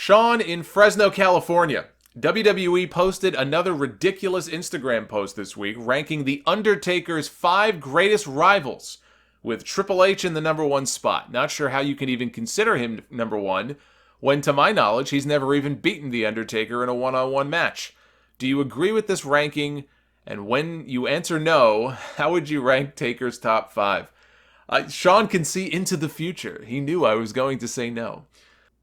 Shawn in Fresno, California. WWE posted another ridiculous Instagram post this week ranking The Undertaker's 5 greatest rivals, with Triple H in the number 1 spot. Not sure how you can even consider him number 1, when to my knowledge he's never even beaten The Undertaker in a one-on-one match. Do you agree with this ranking? And when you answer no, how would you rank Taker's top 5? Shawn can see into the future. He knew I was going to say no.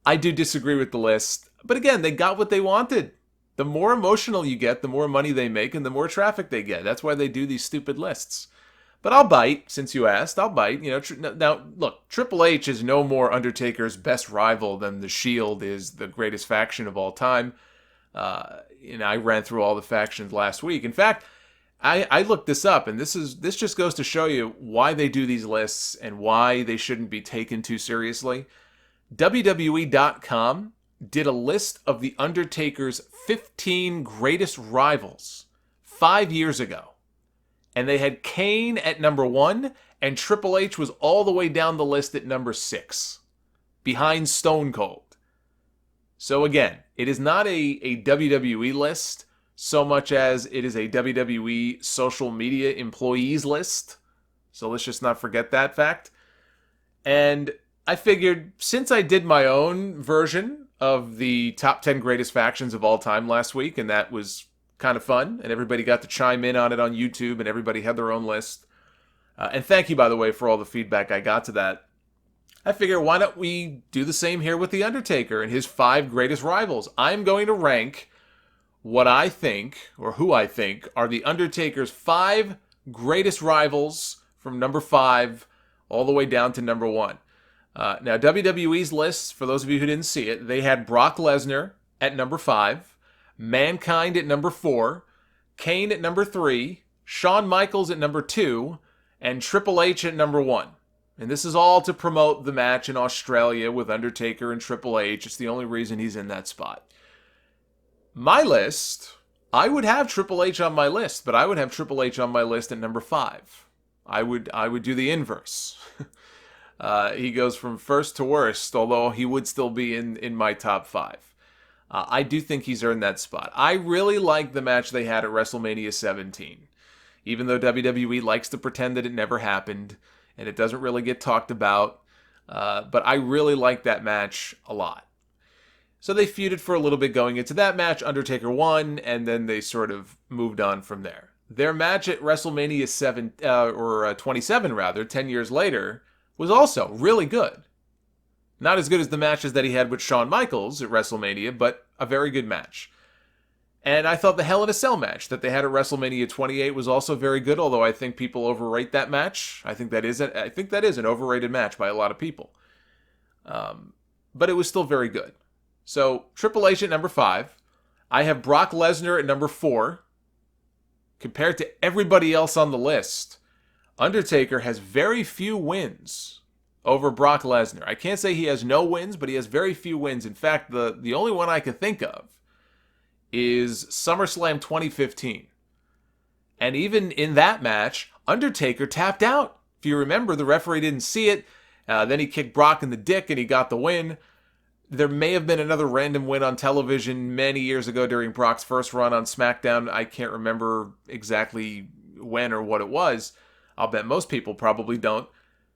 I do disagree with the list, but again, they got what they wanted. The more emotional you get, the more money they make, and the more traffic they get. That's why they do these stupid lists. But I'll bite, since you asked. I'll bite. Now, look, Triple H is no more Undertaker's best rival than The Shield is the greatest faction of all time. I ran through all the factions last week. In fact, I looked this up, and this just goes to show you why they do these lists and why they shouldn't be taken too seriously. WWE.com did a list of The Undertaker's 15 greatest rivals 5 years ago. And they had Kane at number 1, and Triple H was all the way down the list at number 6, behind Stone Cold. So again, it is not a WWE list so much as it is a WWE social media employees list. So let's just not forget that fact. And I figured, since I did my own version of the top 10 greatest factions of all time last week, and that was kind of fun, and everybody got to chime in on it on YouTube, and everybody had their own list. And thank you, by the way, for all the feedback I got to that. I figure, why don't we do the same here with The Undertaker and his 5 greatest rivals? I'm going to rank what I think, or who I think, are The Undertaker's 5 greatest rivals from number 5 all the way down to number 1. Now, WWE's list, for those of you who didn't see it, they had Brock Lesnar at number 5, Mankind at number 4, Kane at number 3, Shawn Michaels at number 2, and Triple H at number 1. And this is all to promote the match in Australia with Undertaker and Triple H. It's the only reason he's in that spot. My list, I would have Triple H on my list, but I would have Triple H on my list at number 5. I would do the inverse. He goes from first to worst, although he would still be in my top 5. I do think he's earned that spot. I really like the match they had at WrestleMania 17. Even though WWE likes to pretend that it never happened, and it doesn't really get talked about, but I really like that match a lot. So they feuded for a little bit going into that match. Undertaker won, and then they sort of moved on from there. Their match at WrestleMania 27, 10 years later, was also really good. Not as good as the matches that he had with Shawn Michaels at WrestleMania, but a very good match. And I thought the Hell in a Cell match that they had at WrestleMania 28 was also very good, although I think people overrate that match. I think that is an overrated match by a lot of people. But it was still very good. So, Triple H at number 5. I have Brock Lesnar at number 4. Compared to everybody else on the list, Undertaker has very few wins over Brock Lesnar. I can't say he has no wins, but he has very few wins. In fact, the only one I could think of is SummerSlam 2015. And even in that match, Undertaker tapped out. If you remember, the referee didn't see it. Then he kicked Brock in the dick and he got the win. There may have been another random win on television many years ago during Brock's first run on SmackDown. I can't remember exactly when or what it was. I'll bet most people probably don't.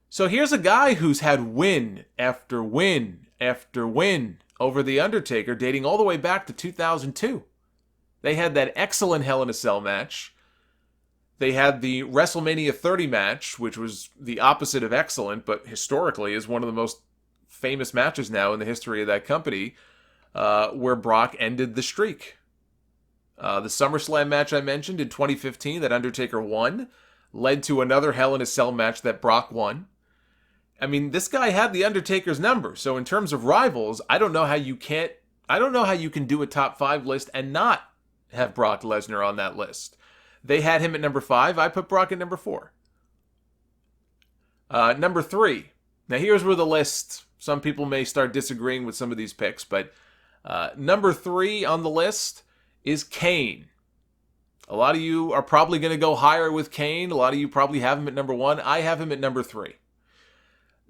So here's a guy who's had win after win after win over The Undertaker, dating all the way back to 2002. They had that excellent Hell in a Cell match. They had the WrestleMania 30 match, which was the opposite of excellent, but historically is one of the most famous matches now in the history of that company, where Brock ended the streak. The SummerSlam match I mentioned in 2015 that Undertaker won led to another Hell in a Cell match that Brock won. I mean, this guy had the Undertaker's number. So in terms of rivals, I don't know how you can do a top 5 list and not have Brock Lesnar on that list. They had him at number 5. I put Brock at number 4. Number 3. Now here's where the list, some people may start disagreeing with some of these picks, but number 3 on the list is Kane. A lot of you are probably going to go higher with Kane. A lot of you probably have him at number 1. I have him at number 3.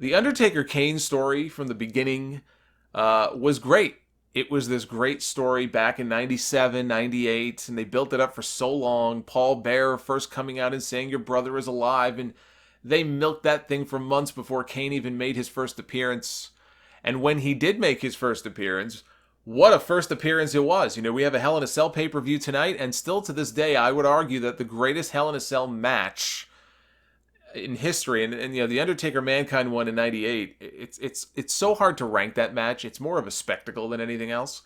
The Undertaker-Kane story from the beginning was great. it was this great story back in 97, 98, and they built it up for so long. Paul Bearer first coming out and saying your brother is alive, and they milked that thing for months before Kane even made his first appearance. And when he did make his first appearance, what a first appearance it was. You know, we have a Hell in a Cell pay-per-view tonight, and still to this day, I would argue that the greatest Hell in a Cell match in history, and you know, the Undertaker Mankind one in 98, it's so hard to rank that match. It's more of a spectacle than anything else.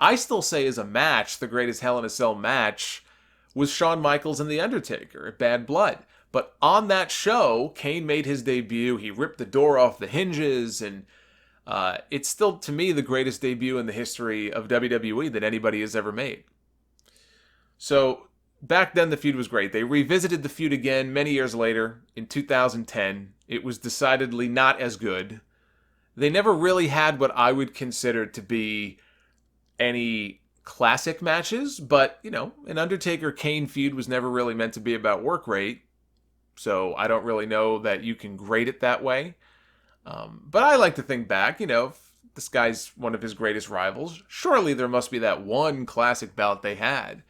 I still say as a match, the greatest Hell in a Cell match was Shawn Michaels and the Undertaker at Bad Blood. But on that show, Kane made his debut. He ripped the door off the hinges, and it's still, to me, the greatest debut in the history of WWE that anybody has ever made. So back then, the feud was great. They revisited the feud again many years later in 2010. It was decidedly not as good. They never really had what I would consider to be any classic matches, but, you know, an Undertaker-Kane feud was never really meant to be about work rate, so I don't really know that you can grade it that way. But I like to think back, you know, if this guy's one of his greatest rivals, surely there must be that one classic bout they had.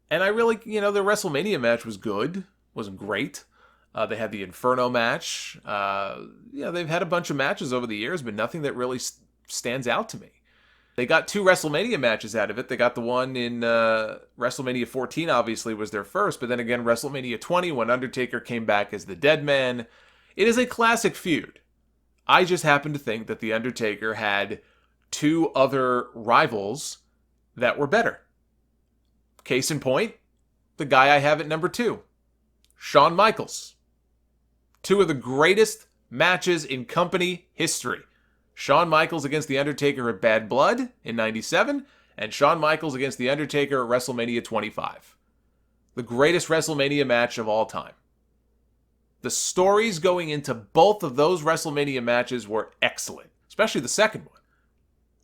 And I really, you know, the WrestleMania match was good, wasn't great. They had the Inferno match. You know, they've had a bunch of matches over the years, but nothing that really stands out to me. They got 2 WrestleMania matches out of it. They got the one in WrestleMania 14, obviously, was their first. But then again, WrestleMania 20, when Undertaker came back as the Dead Man. It is a classic feud. I just happen to think that the Undertaker had 2 other rivals that were better. Case in point, the guy I have at number 2, Shawn Michaels. 2 of the greatest matches in company history. Shawn Michaels against The Undertaker at Bad Blood in 97, and Shawn Michaels against The Undertaker at WrestleMania 25. The greatest WrestleMania match of all time. The stories going into both of those WrestleMania matches were excellent, especially the second one,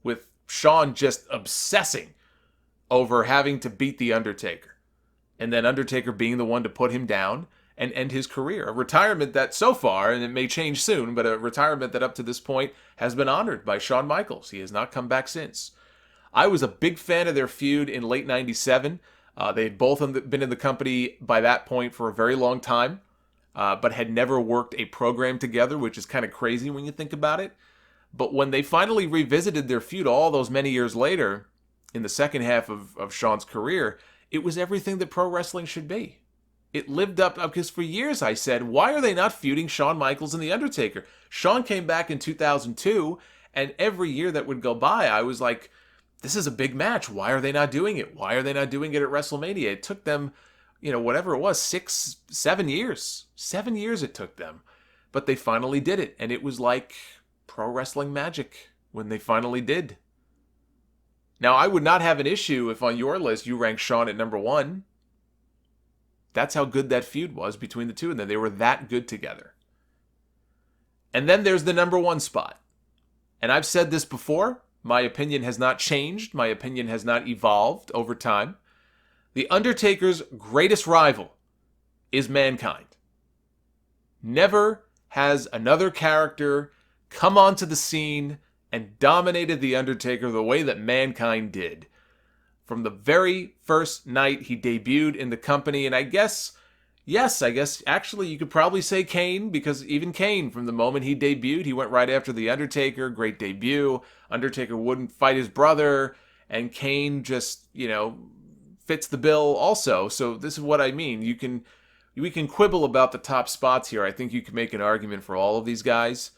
with Shawn just obsessing over having to beat The Undertaker, and then Undertaker being the one to put him down and end his career. A retirement that so far, and it may change soon, but a retirement that up to this point has been honored by Shawn Michaels. He has not come back since. I was a big fan of their feud in late 97. They had both been in the company by that point for a very long time, but had never worked a program together, which is kind of crazy when you think about it. But when they finally revisited their feud all those many years later, in the second half of Shawn's career, it was everything that pro wrestling should be. It lived up, because for years I said, why are they not feuding Shawn Michaels and The Undertaker? Shawn came back in 2002, and every year that would go by, I was like, this is a big match. Why are they not doing it? Why are they not doing it at WrestleMania? It took them, you know, whatever it was, 7 years. 7 years it took them. But they finally did it, and it was like pro wrestling magic when they finally did. Now, I would not have an issue if on your list you ranked Shawn at number 1. That's how good that feud was between the two of them. They were that good together. And then there's the number 1 spot. And I've said this before. My opinion has not changed. My opinion has not evolved over time. The Undertaker's greatest rival is Mankind. Never has another character come onto the scene and dominated The Undertaker the way that Mankind did. From the very first night he debuted in the company, and I guess actually you could probably say Kane, because even Kane, from the moment he debuted, he went right after The Undertaker, great debut. Undertaker wouldn't fight his brother, and Kane just, you know, fits the bill also. So this is what I mean. We can quibble about the top spots here. I think you can make an argument for all of these guys.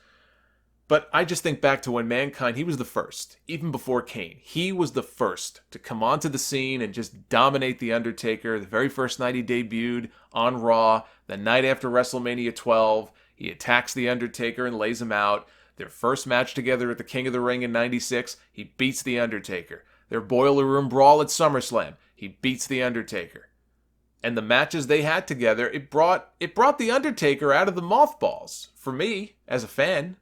But I just think back to when Mankind, he was the first, even before Kane. He was the first to come onto the scene and just dominate The Undertaker. The very first night he debuted on Raw, the night after WrestleMania 12, he attacks The Undertaker and lays him out. Their first match together at the King of the Ring in 96, he beats The Undertaker. Their Boiler Room Brawl at SummerSlam, he beats The Undertaker. And the matches they had together, it brought The Undertaker out of the mothballs. For me, as a fan.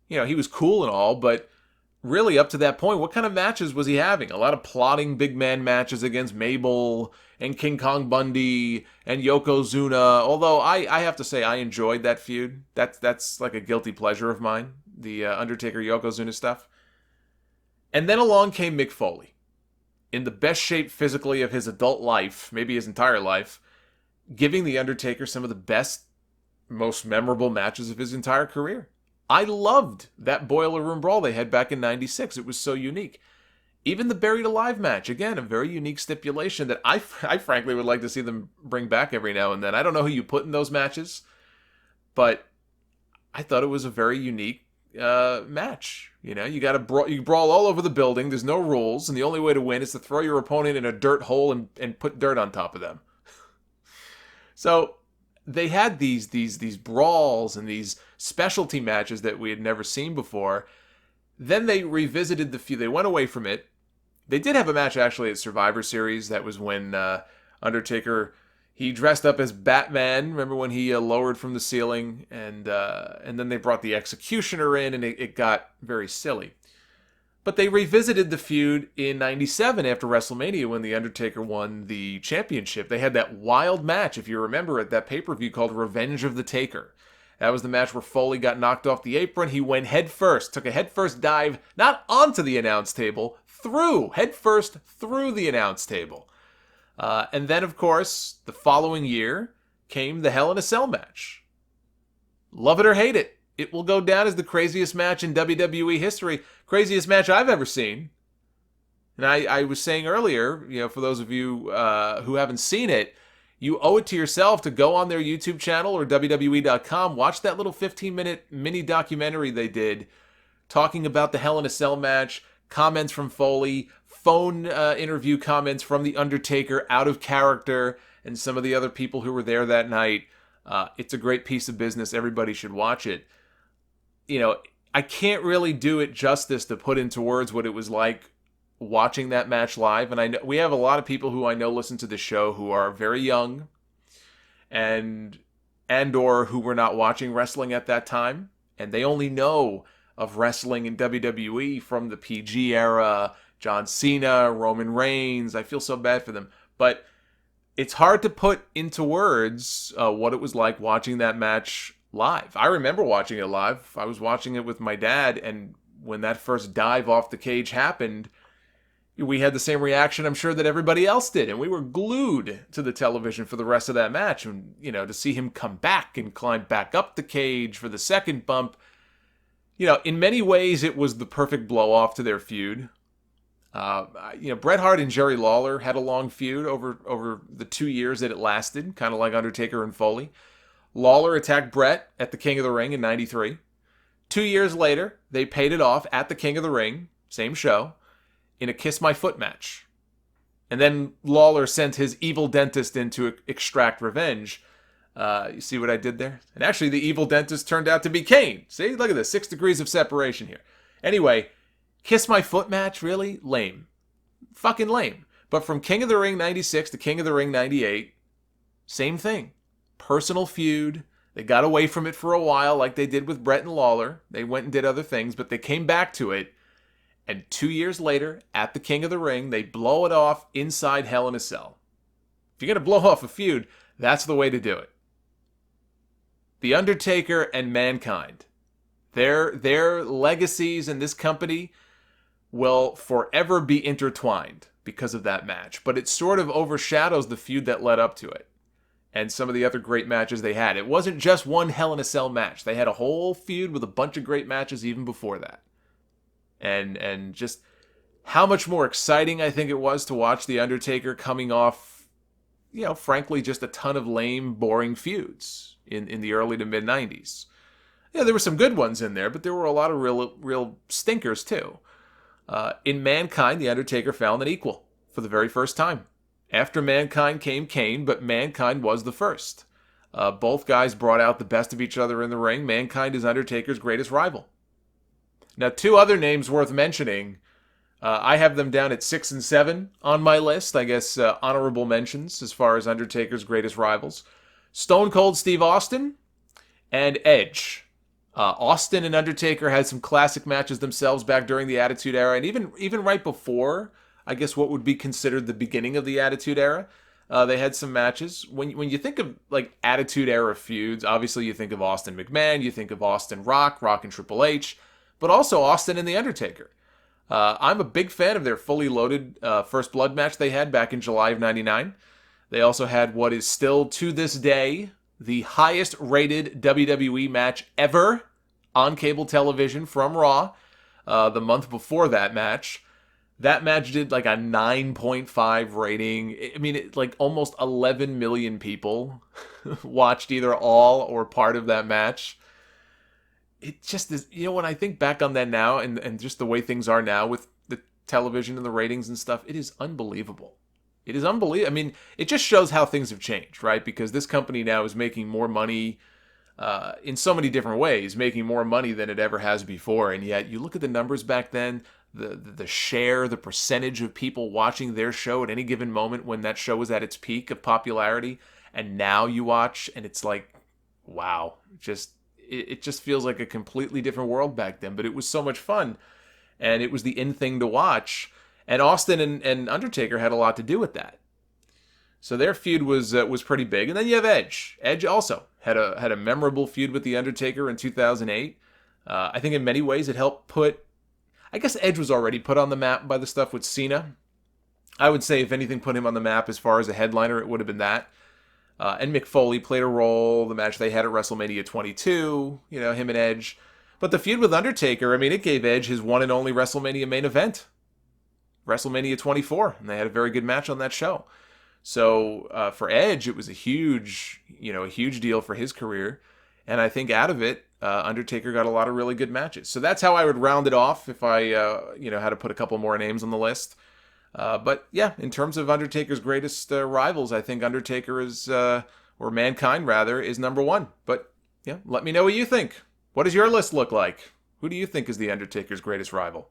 You know, he was cool and all, but really up to that point, what kind of matches was he having? A lot of plotting big man matches against Mabel and King Kong Bundy and Yokozuna. Although I have to say I enjoyed that feud. That's like a guilty pleasure of mine, the Undertaker Yokozuna stuff. And then along came Mick Foley, in the best shape physically of his adult life, maybe his entire life, giving The Undertaker some of the best, most memorable matches of his entire career. I loved that Boiler Room Brawl they had back in '96. It was so unique. Even the Buried Alive match, again, a very unique stipulation that I frankly would like to see them bring back every now and then. I don't know who you put in those matches, but I thought it was a very unique match. You know, you got to you brawl all over the building. There's no rules, and the only way to win is to throw your opponent in a dirt hole and put dirt on top of them. So they had these brawls and these specialty matches that we had never seen before. Then they revisited the feud. They went away from it. They did have a match actually at Survivor Series. That was when Undertaker, he dressed up as Batman. Remember when he lowered from the ceiling, and then they brought the Executioner in, and it got very silly. But they revisited the feud in '97 after WrestleMania when the Undertaker won the championship. They had that wild match, if you remember, at that pay-per-view called Revenge of the Taker. That was the match where Foley got knocked off the apron. He went headfirst, took a headfirst dive, not onto the announce table, headfirst through the announce table. And then, of course, the following year came the Hell in a Cell match. Love it or hate it, it will go down as the craziest match in WWE history. Craziest match I've ever seen. And I was saying earlier, you know, for those of you who haven't seen it, you owe it to yourself to go on their YouTube channel or WWE.com, watch that little 15-minute mini documentary they did talking about the Hell in a Cell match, comments from Foley, phone interview comments from The Undertaker out of character, and some of the other people who were there that night. It's a great piece of business. Everybody should watch it. You know, I can't really do it justice to put into words what it was like watching that match live. And I know we have a lot of people who I know listen to the show who are very young and or who were not watching wrestling at that time, and they only know of wrestling in WWE from the PG era, John Cena, Roman Reigns. I feel so bad for them, but it's hard to put into words what it was like watching that match live. I remember watching it live. I was watching it with my dad, and when that first dive off the cage happened, we had the same reaction, I'm sure, that everybody else did, and we were glued to the television for the rest of that match. And, you know, to see him come back and climb back up the cage for the second bump, you know, in many ways, it was the perfect blow-off to their feud. You know, Bret Hart and Jerry Lawler had a long feud over the 2 years that it lasted, kind of like Undertaker and Foley. Lawler attacked Bret at the King of the Ring in '93. 2 years later, they paid it off at the King of the Ring, same show, in a Kiss My Foot match. And then Lawler sent his evil dentist in to extract revenge. You see what I did there? And actually, the evil dentist turned out to be Kane. See, look at this, 6 degrees of separation here. Anyway, Kiss My Foot match, really? Lame. Fucking lame. But from King of the Ring 96 to King of the Ring 98, same thing. Personal feud. They got away from it for a while like they did with Bret and Lawler. They went and did other things, but they came back to it. And 2 years later, at the King of the Ring, they blow it off inside Hell in a Cell. If you're going to blow off a feud, that's the way to do it. The Undertaker and Mankind. Their legacies in this company will forever be intertwined because of that match. But it sort of overshadows the feud that led up to it and some of the other great matches they had. It wasn't just one Hell in a Cell match. They had a whole feud with a bunch of great matches even before that. And just how much more exciting I think it was to watch The Undertaker coming off, you know, frankly, just a ton of lame, boring feuds in the early to mid-90s. Yeah, there were some good ones in there, but there were a lot of real stinkers too. In Mankind, The Undertaker found an equal for the very first time. After Mankind came Kane, but Mankind was the first. Both guys brought out the best of each other in the ring. Mankind is Undertaker's greatest rival. Now, 2 other names worth mentioning. I have them down at 6 and 7 on my list. I guess honorable mentions as far as Undertaker's greatest rivals. Stone Cold Steve Austin and Edge. Austin and Undertaker had some classic matches themselves back during the Attitude Era, and even right before, I guess, what would be considered the beginning of the Attitude Era. They had some matches. When you think of like Attitude Era feuds, obviously you think of Austin McMahon, you think of Austin Rock and Triple H, but also Austin and The Undertaker. I'm a big fan of their fully loaded First Blood match they had back in July of '99. They also had what is still to this day the highest rated WWE match ever on cable television from Raw. The month before that match. That match did like a 9.5 rating. I mean, like almost 11 million people watched either all or part of that match. It just is, when I think back on that now and just the way things are now with the television and the ratings and stuff, it is unbelievable. It is unbelievable. I mean, it just shows how things have changed, right? Because this company now is making more money in so many different ways, making more money than it ever has before. And yet, you look at the numbers back then, the share, the percentage of people watching their show at any given moment when that show was at its peak of popularity, and now you watch, and it's like, wow, it just feels like a completely different world back then. But it was so much fun, and it was the in thing to watch. And Austin and Undertaker had a lot to do with that. So their feud was pretty big. And then you have Edge. Edge also had a memorable feud with The Undertaker in 2008. I think in many ways it helped I guess Edge was already put on the map by the stuff with Cena. I would say if anything put him on the map as far as a headliner, it would have been that. And Mick Foley played a role. The match they had at WrestleMania 22, him and Edge. But the feud with Undertaker, I mean, it gave Edge his one and only WrestleMania main event. WrestleMania 24, and they had a very good match on that show. So for Edge, it was a huge deal for his career, and I think out of it, Undertaker got a lot of really good matches. So that's how I would round it off if I had to put a couple more names on the list. But yeah, in terms of Undertaker's greatest rivals, I think Undertaker or Mankind rather, is number one. But yeah, let me know what you think. What does your list look like? Who do you think is the Undertaker's greatest rival?